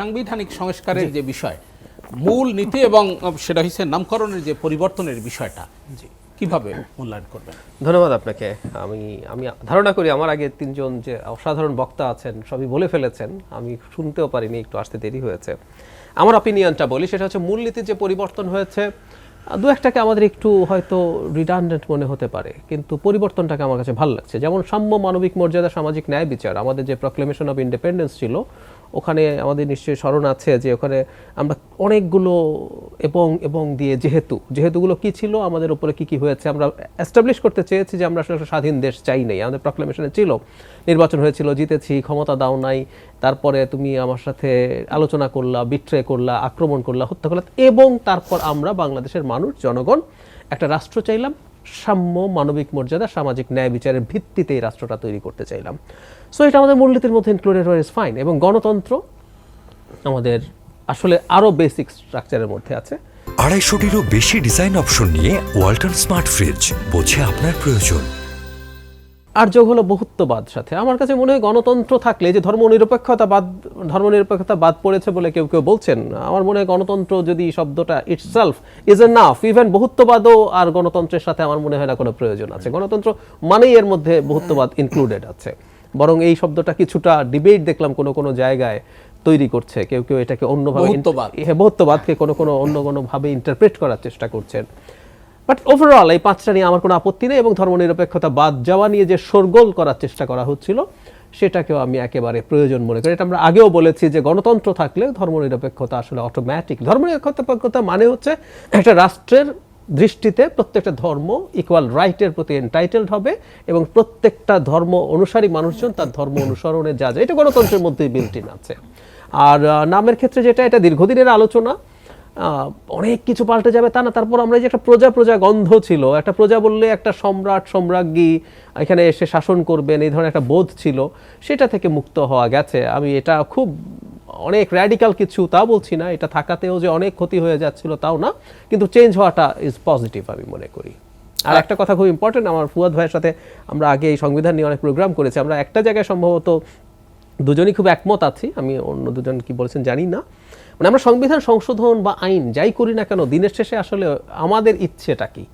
সাংবিধানিক সংস্কারের যে বিষয় মূল নীতি এবং সেটা হচ্ছে নামকরণের যে পরিবর্তনের বিষয়টা কিভাবে মূল্যায়ন করবেন? ধন্যবাদ আপনাকে। আমি ধারণা করি আমার আগে তিনজন যে অসাধারণ বক্তা আছেন সবই বলে ফেলেছেন, আমি শুনতেও পারিনি, একটু আসতে দেরি হয়েছে। আমার অপিনিয়নটা বলি, সেটা হচ্ছে মূলনীতির যে পরিবর্তন হয়েছে দু একটাকে আমাদের একটু হয়তো রিডান্ডেন্ট মনে হতে পারে, কিন্তু পরিবর্তনটাকে আমার কাছে ভালো লাগছে। যেমন সাম্য, মানবিক মর্যাদা, সামাজিক ন্যায় বিচার, আমাদের যে প্রক্লেমেশন অফ ইন্ডিপেন্ডেন্স ছিল, ওখানে আমাদের নিশ্চয়ই স্মরণ আছে যে ওখানে আমরা অনেকগুলো এবং দিয়ে যেহেতুগুলো কি ছিল, আমাদের উপরে কি হয়েছে, আমরা এস্টাবলিশ করতে চেয়েছি যে আমরা আসলে একটা স্বাধীন দেশ চাই নাই। আমাদের প্রক্লেমেশনে ছিল নির্বাচন হয়েছিল, জিতেছি, ক্ষমতা দাও নাই, তারপরে তুমি আমার সাথে আলোচনা করলা, বিট্রে করলা, আক্রমণ করলা, হত্যা করলা, এবং তারপর আমরা বাংলাদেশের মানুষ, জনগণ একটা রাষ্ট্র চাইলাম, সাম্য, মানবিক মর্যাদা, সামাজিক ন্যায় বিচারের ভিত্তিতে এই রাষ্ট্রটা তৈরি করতে চাইলাম। সো এটা আমাদের মূলনীতির মধ্যে ইনক্লুডেড হয়ে ইজ ফাইন। এবং গণতন্ত্র আমাদের আসলে আরো বেসিক স্ট্রাকচারের মধ্যে আছে। 250-টিরও বেশি ডিজাইন অপশন নিয়ে ওয়ালটন স্মার্ট ফ্রিজ, বোঝে আপনার প্রয়োজন। আর যোগ হলো বহুত্ববাদ সাথে। আমার কাছে মনে হয় গণতন্ত্র থাকলে, যে ধর্মনিরপেক্ষতা বাদ পড়েছে বলে কেউ বলছেন, আমার মনে হয় গণতন্ত্র যদি শব্দটা ইটসেলফ ইজ এনাফ। ইভেন বহুত্ববাদও আর গণতন্ত্রের সাথে আমার মনে হয় না কোনো প্রয়োজন আছে। গণতন্ত্র মানেই এর মধ্যে বহুত্ববাদ ইনক্লুডেড আছে। বরং এই শব্দটা কিছুটা ডিবেট দেখলাম কোনো জায়গায় তৈরি করছে, কেউ এটাকে অন্যভাবে, বহুত্ববাদকে অন্য কোনোভাবে ইন্টারপ্রেট করার চেষ্টা করছেন। বাট ওভারঅল এই পাঁচটা নিয়ে আমার কোনো আপত্তি নেই, এবং ধর্মনিরপেক্ষতা বাদ যাওয়া নিয়ে যে শোরগোল করার চেষ্টা করা হচ্ছিল সেটাকেও আমি একেবারে প্রয়োজন মনে করি। এটা আমরা আগেও বলেছি যে গণতন্ত্র থাকলে ধর্মনিরপেক্ষতা আসলে অটোমেটিক। ধর্মনিরপেক্ষতা মানে হচ্ছে একটা রাষ্ট্রের দৃষ্টিতে প্রত্যেকটা ধর্ম ইকুয়াল রাইটের প্রতি এন্টাইটেলড হবে, এবং প্রত্যেকটা ধর্ম অনুসারী মানুষজন তার ধর্ম অনুসরণে যা যায়, এটা গণতন্ত্রের মধ্যেই বিল্ট ইন আছে। আর নামের ক্ষেত্রে এটা দীর্ঘদিনের আলোচনা, অনেক কিছু পাল্টে যাবে তা না। তারপর আমরা যে একটা প্রজা গন্ধ ছিল, একটা প্রজা বললে একটা সম্রাজ্ঞী এখানে এসে শাসন করবেন, এই ধরনের একটা বোধ ছিল, সেটা থেকে মুক্ত হওয়া গেছে। আমি এটা খুব অনেক র্যাডিক্যাল কিছু তা বলছি না, এটা থাকাতেও যে অনেক ক্ষতি হয়ে যাচ্ছিল তাও না, কিন্তু চেঞ্জ হওয়াটা ইজ পজিটিভ আমি মনে করি। আর একটা কথা খুব ইম্পর্টেন্ট, আমার ফুয়াদ ভাইয়ের সাথে আমরা আগে এই সংবিধান নিয়ে অনেক প্রোগ্রাম করেছি, আমরা একটা জায়গায় সম্ভবত দুজনই খুব একমত আছি, আমি অন্য দুজন কি বলেছেন জানি না। মানে আমরা সংবিধান সংশোধন বা আইন যাই করি না কেন, দিনের শেষে আসলে আমাদের ইচ্ছেটা কি?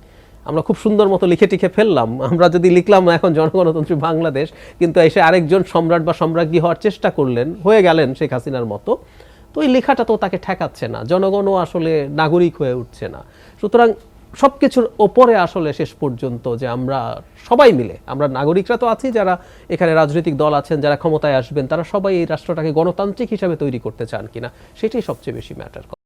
আমরা খুব সুন্দর মতো লিখে ফেললাম, আমরা যদি লিখলাম এখন জনগণতন্ত্রী বাংলাদেশ, কিন্তু এসে আরেকজন সম্রাট বা সম্রাজ্ঞী হওয়ার চেষ্টা হয়ে গেলেন শেখ হাসিনার মতো, তো এই লেখাটা তো তাকে ঠেকাচ্ছে না, জনগণও আসলে নাগরিক হয়ে উঠছে না। সুতরাং সবকিছুর ওপরে আসলে শেষ পর্যন্ত যে আমরা সবাই মিলে, আমরা নাগরিকরা তো আছি, যারা এখানে রাজনৈতিক দল আছেন, যারা ক্ষমতায় আসবেন, তারা সবাই এই রাষ্ট্রটাকে গণতান্ত্রিক হিসাবে তৈরি করতে চান কিনা, সেটাই সবচেয়ে বেশি ম্যাটার করে।